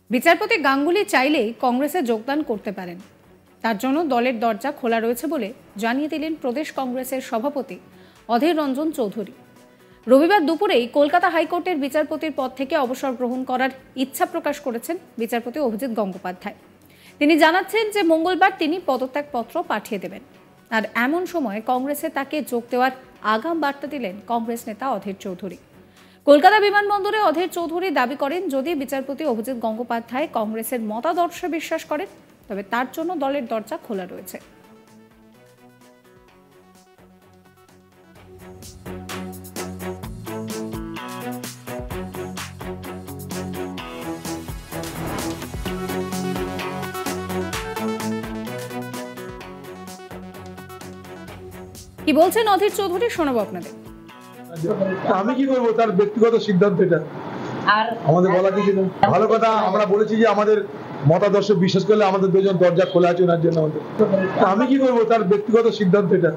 বিচারপতি গাঙ্গুলি চাইলেই কংগ্রেসে যোগদান করতে পারেন। তার জন্য দলের দরজা খোলা রয়েছে বলে জানিয়ে দিলেন প্রদেশ কংগ্রেসের সভাপতি অধীর রঞ্জন চৌধুরী। রবিবার দুপুরেই কলকাতা হাইকোর্টের বিচারপতির পদ থেকে অবসর গ্রহণ করার ইচ্ছা প্রকাশ করেছেন বিচারপতি অভিজিৎ গঙ্গোপাধ্যায়। তিনি জানাচ্ছেন যে মঙ্গলবার তিনি পদত্যাগপত্র পাঠিয়ে দেবেন। আর এমন সময় কংগ্রেসে তাকে যোগ দেওয়ার আগাম বার্তা দিলেন কংগ্রেস নেতা অধীর চৌধুরী। কলকাতা বিমানবন্দরে অধীর চৌধুরী দাবি করেন, যদি বিচারপতি অভিজিৎ গঙ্গোপাধ্যায় কংগ্রেসের মতাদর্শে বিশ্বাস করেন তবে তার জন্য দলের দরজা খোলা রয়েছে। কি বলছেন অধীর চৌধুরী, শোনাবো আপনাদের। আমি কি করবো, তার ব্যক্তিগত সিদ্ধান্ত, এটা আর আমাদের বলা কিছু না। ভালো কথা, আমরা বলেছি যে আমাদের মতাদর্শ বিশ্বাস করলে আমাদের দুজন দরজা খোলা আছে ওনার জন্য। আমি কি করবো, তার ব্যক্তিগত সিদ্ধান্ত, এটা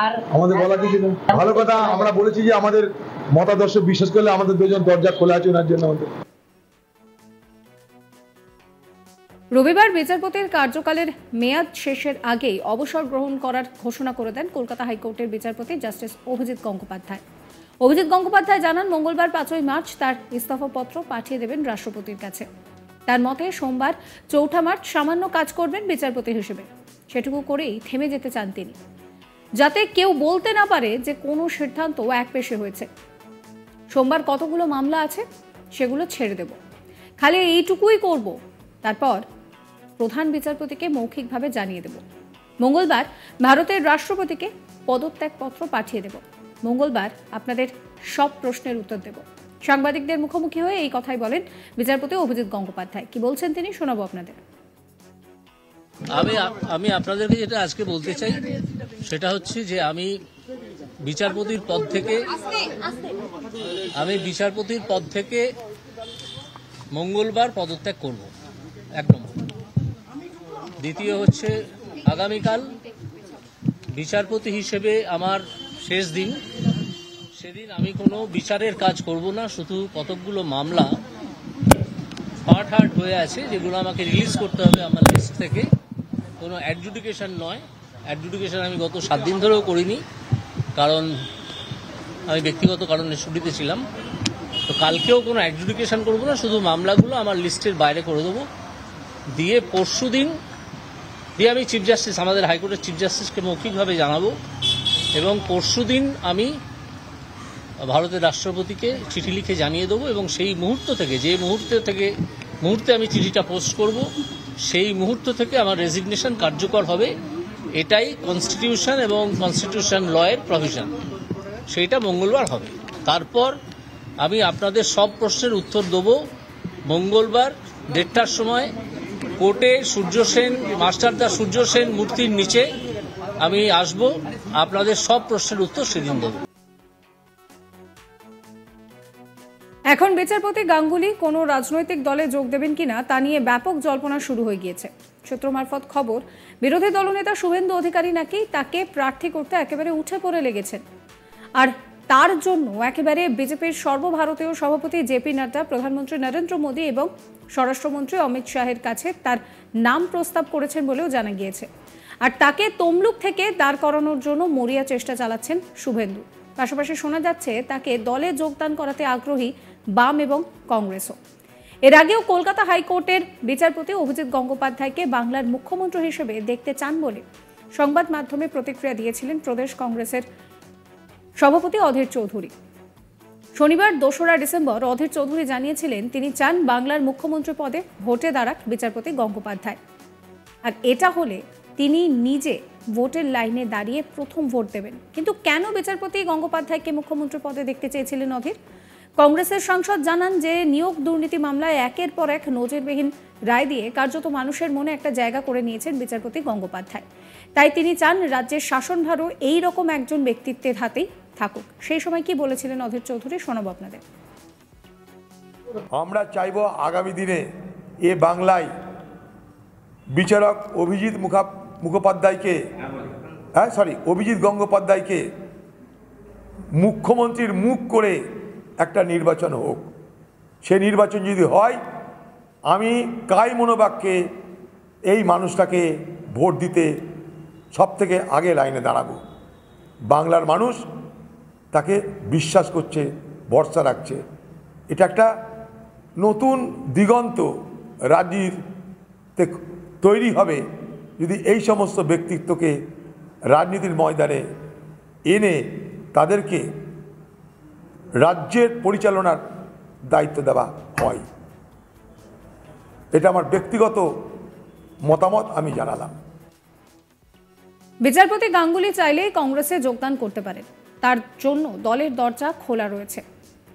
আর আমাদের বলা কিছু না। ভালো কথা, আমরা বলেছি যে আমাদের মতাদর্শ বিশ্বাস করলে আমাদের দুজন দরজা খোলা আছে ওনার জন্য। রবিবার বিচারপতির কার্যকালের মেয়াদ শেষের আগেই অবসর গ্রহণ করার ঘোষণা করে দেন কলকাতা হাইকোর্টের বিচারপতি জাস্টিস অভিজিৎ গঙ্গোপাধ্যায়। অভিজিৎ গঙ্গোপাধ্যায় জানান, মঙ্গলবার 5ই মার্চ তার ইস্তফাপত্র পাঠিয়ে দেবেন রাষ্ট্রপতির কাছে। তার মতে সোমবার 4 মার্চ সামান্য কাজ করবেন বিচারপতি হিসেবে, সেটুকু করেই থেমে যেতে চান তিনি, যাতে কেউ বলতে না পারে যে কোনো সিদ্ধান্ত একপেশে হয়েছে। সোমবার কতগুলো মামলা আছে সেগুলো ছেড়ে দেব, খালি এইটুকুই করব, তারপর প্রধান বিচারপতিকে মৌখিকভাবে জানিয়ে দেব। মঙ্গলবার ভারতের রাষ্ট্রপতিকে পদত্যাগপত্র পাঠিয়ে দেব। মঙ্গলবার আপনাদের সব প্রশ্নের উত্তর দেব। সাংবাদিকদের মুখোমুখি হয়ে এই কথাই বলেন বিচারপতি অভিজিৎ গঙ্গোপাধ্যায়। কি বলছেন তিনি, শোনাবো আপনাদের। আমি আপনাদেরকে যেটা আজকে বলতে চাই সেটা হচ্ছে যে আমি বিচারপতির পদ থেকে মঙ্গলবার পদত্যাগ করব, এক নম্বর। দ্বিতীয় হচ্ছে আগামীকাল বিচারপতি হিসেবে আমার শেষ দিন, সেদিন আমি কোনো বিচারের কাজ করব না, শুধু কতকগুলো মামলা হার্ট হয়ে আছে যেগুলো আমাকে রিলিজ করতে হবে আমার লিস্ট থেকে। কোনো অ্যাডজুডিকেশন নয়, অ্যাডজুডিকেশন আমি গত 7 দিন ধরেও করিনি, কারণ আমি ব্যক্তিগত কারণে ছুটিতে ছিলাম। তো কালকেও কোনো অ্যাডজুডিকেশন করবো না, শুধু মামলাগুলো আমার লিস্টের বাইরে করে দেবো। দিয়ে পরশু দিন আমি চিফ জাস্টিস, আমাদের হাইকোর্টের চিফ জাস্টিসকে মৌখিকভাবে জানাবো, এবং পরশু দিন আমি ভারতের রাষ্ট্রপতিকে চিঠি লিখে জানিয়ে দেবো। এবং সেই মুহূর্ত থেকে, যে মুহূর্তে আমি চিঠিটা পোস্ট করব, সেই মুহূর্ত থেকে আমার রেজিগনেশন কার্যকর হবে। এটাই কনস্টিটিউশন এবং কনস্টিটিউশন লয়ের প্রভিশন, সেইটা মঙ্গলবার হবে। তারপর আমি আপনাদের সব প্রশ্নের উত্তর দেবো। মঙ্গলবার 1:30টার সময় কোর্টে মাস্টারদা সূর্য সেন মূর্তির নিচে আমি আসব, আপনাদের সব প্রশ্নের উত্তর সেদিন দেব। এখন বিচারপতি গাঙ্গুলি কোনো রাজনৈতিক দলে যোগ দেবেন কিনা তা নিয়ে ব্যাপক জল্পনা শুরু হয়ে গিয়েছে। সূত্র মারফত খবর, বিরোধী দলনেতা শুভেন্দু অধিকারী নাকি তাকে প্রার্থী করতে একেবারে উঠে পড়ে লেগেছেন। আর তার জন্য একেবারে বিজেপির সর্বভারতীয় সভাপতি জেপি নাড্ডা, প্রধানমন্ত্রী নরেন্দ্র মোদী এবং স্বরাষ্ট্রমন্ত্রী অমিত শাহের কাছে তার নাম প্রস্তাব করেছেন বলেও জানা গিয়েছে। আর তাকে তমলুক থেকে দাঁড় করানোর জন্য মরিয়া চেষ্টা চালাচ্ছেন শুভেন্দু। পাশাপাশি শোনা যাচ্ছে তাকে দলে যোগদান করাতে আগ্রহী বাম এবং কংগ্রেসও। এর আগেও কলকাতা হাইকোর্টের বিচারপতি অভিজিৎ গঙ্গোপাধ্যায়কে বাংলার মুখ্যমন্ত্রী হিসেবে দেখতে চান বলে সংবাদ মাধ্যমে প্রতিক্রিয়া দিয়েছিলেন প্রদেশ কংগ্রেসের সভাপতি অধীর চৌধুরী। শনিবার 2রা ডিসেম্বর অধীর চৌধুরী জানিয়েছিলেন তিনি চান বাংলার মুখ্যমন্ত্রী পদে ভোটে দাঁড়াক বিচারপতি গঙ্গোপাধ্যায়। আর এটা হলে তিনি নিজে ভোটের লাইনে দাঁড়িয়ে প্রথম ভোট দেবেন। কিন্তু কেন বিচারপতি গঙ্গোপাধ্যায়কে মুখ্যমন্ত্রী পদে দেখতে চেয়েছিলেন অধীর? কংগ্রেসের সাংসদ জানান যে নিয়োগ দুর্নীতি মামলায় একের পর এক নজিরবিহীন রায় দিয়ে কার্যত মানুষের মনে একটা জায়গা করে নিয়েছেন বিচারপতি গঙ্গোপাধ্যায়। তাই তিনি চান রাজ্যের শাসনভারও এই রকম একজন ব্যক্তিত্বের হাতেই থাকুক। সেই সময় কি বলেছিলেন অধীর চৌধুরী, শোনাবো আপনাদের। আমরা চাইব আগামী দিনে এ বাংলায় বিচারক অভিজিৎ গঙ্গোপাধ্যায়কে মুখ্যমন্ত্রীর মুখ করে একটা নির্বাচন হোক। সে নির্বাচন যদি হয় আমি কাই মনোবাক্যে এই মানুষটাকে ভোট দিতে সবথেকে আগে লাইনে দাঁড়াবো। বাংলার মানুষ তাকে বিশ্বাস করছে, ভরসা রাখছে। এটা একটা নতুন দিগন্ত রাজনীতিতে তৈরি হবে যদি এই সমস্ত ব্যক্তিত্বকে রাজনীতির ময়দানে এনে তাদেরকে রাজ্যের পরিচালনার দায়িত্ব দেওয়া হয়। এটা আমার ব্যক্তিগত মতামত আমি জানালাম। বিচারপতি গাঙ্গুলি চাইলেই কংগ্রেসে যোগদান করতে পারেন, তার জন্য দলের দরজা খোলা রয়েছে,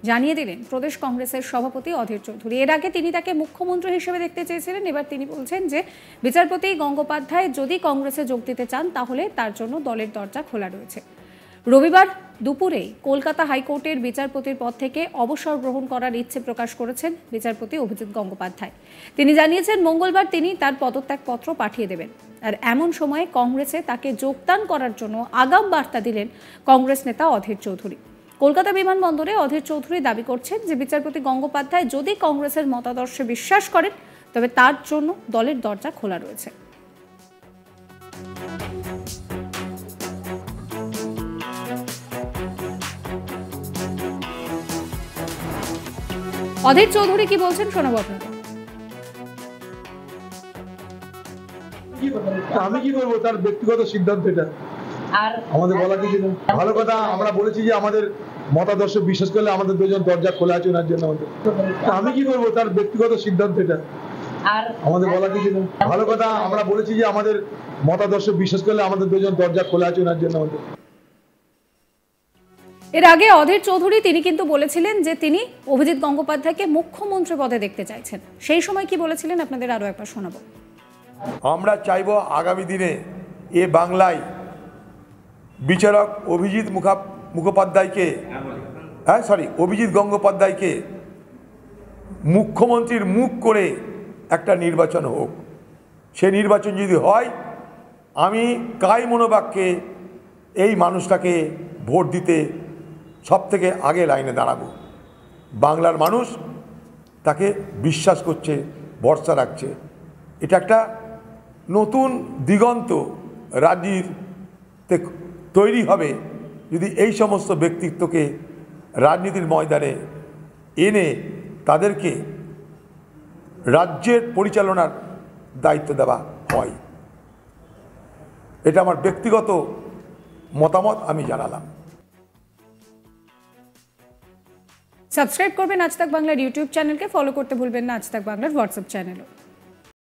জানিয়ে দিলেন প্রদেশ কংগ্রেসের সভাপতি অধীর চৌধুরী। এর আগে তিনি তাকে মুখ্যমন্ত্রী হিসেবে দেখতে চেয়েছিলেন। এবার তিনি বলছেন যে বিচারপতি গঙ্গোপাধ্যায় যদি কংগ্রেসে যোগ দিতে চান তাহলে তার জন্য দলের দরজা খোলা রয়েছে। রবিবার দুপুরে কলকাতা হাইকোর্টের বিচারপতির পদ থেকে অবসর গ্রহণ করার ইচ্ছে প্রকাশ করেছেন বিচারপতি অভিজিৎ গঙ্গোপাধ্যায়। তিনি জানিয়েছেন মঙ্গলবার তিনি তার পদত্যাগপত্র পাঠিয়ে দেবেন। আর এমন সময়ে কংগ্রেসে তাকে যোগদান করার জন্য আগাম বার্তা দিলেন কংগ্রেস নেতা অধীর চৌধুরী। কলকাতা বিমানবন্দরে অধীর চৌধুরী দাবি করছেন যে বিচারপতি গঙ্গোপাধ্যায় যদি কংগ্রেসের মতাদর্শে বিশ্বাস করেন তবে তার জন্য দলের দরজা খোলা রয়েছে। অধীর চৌধুরী কি বলছেন শোনাবো আপনাদের। আমি কি করবো, তার ব্যক্তিগত সিদ্ধান্ত এটা, আর আমাদের বলা কিছু না। ভালো কথা, আমরা বলেছি যে আমাদের মতাদর্শ বিশ্বাস করলে আমাদের দুজন দরজা খোলা আছে ওনার জন্য। আমাদের আমি কি করবো, তার ব্যক্তিগত সিদ্ধান্ত এটা, আর আমাদের বলা কিছু না। ভালো কথা, আমরা বলেছি যে আমাদের মতাদর্শ বিশ্বাস করলে আমাদের দুজন দরজা খোলা আছে ওনার জন্য। আমাদের এর আগে অধীর চৌধুরী তিনি কিন্তু বলেছিলেন যে তিনি অভিজিৎ গঙ্গোপাধ্যায়কে মুখ্যমন্ত্রী পদে দেখতে চাইছেন। সেই সময় কি বলেছিলেন আপনাদের আরো একবার শোনাবো। আমরা চাইব আগামী দিনে এ বাংলায় বিচারক অভিজিৎ গঙ্গোপাধ্যায়কে মুখ্যমন্ত্রীর মুখ করে একটা নির্বাচন হোক। সে নির্বাচন যদি হয় আমি কাই মনোবাক্যে এই মানুষটাকে ভোট দিতে সবথেকে আগে লাইনে দাঁড়াবো। বাংলার মানুষ তাকে বিশ্বাস করছে, ভরসা রাখছে। এটা একটা নতুন দিগন্ত রাজনীতিতে তৈরি হবে যদি এই সমস্ত ব্যক্তিত্বকে রাজনীতির ময়দানে এনে তাদেরকে রাজ্যের পরিচালনার দায়িত্ব দেওয়া হয়। এটা আমার ব্যক্তিগত মতামত আমি জানালাম। সাবস্ক্রাইব করবেন আজ তাক বাংলার ইউটিউব চ্যানেলকে, ফলো করতে ভুলবেন না আজ তাক বাংলার হোয়াটসঅ্যাপ চ্যানেলও।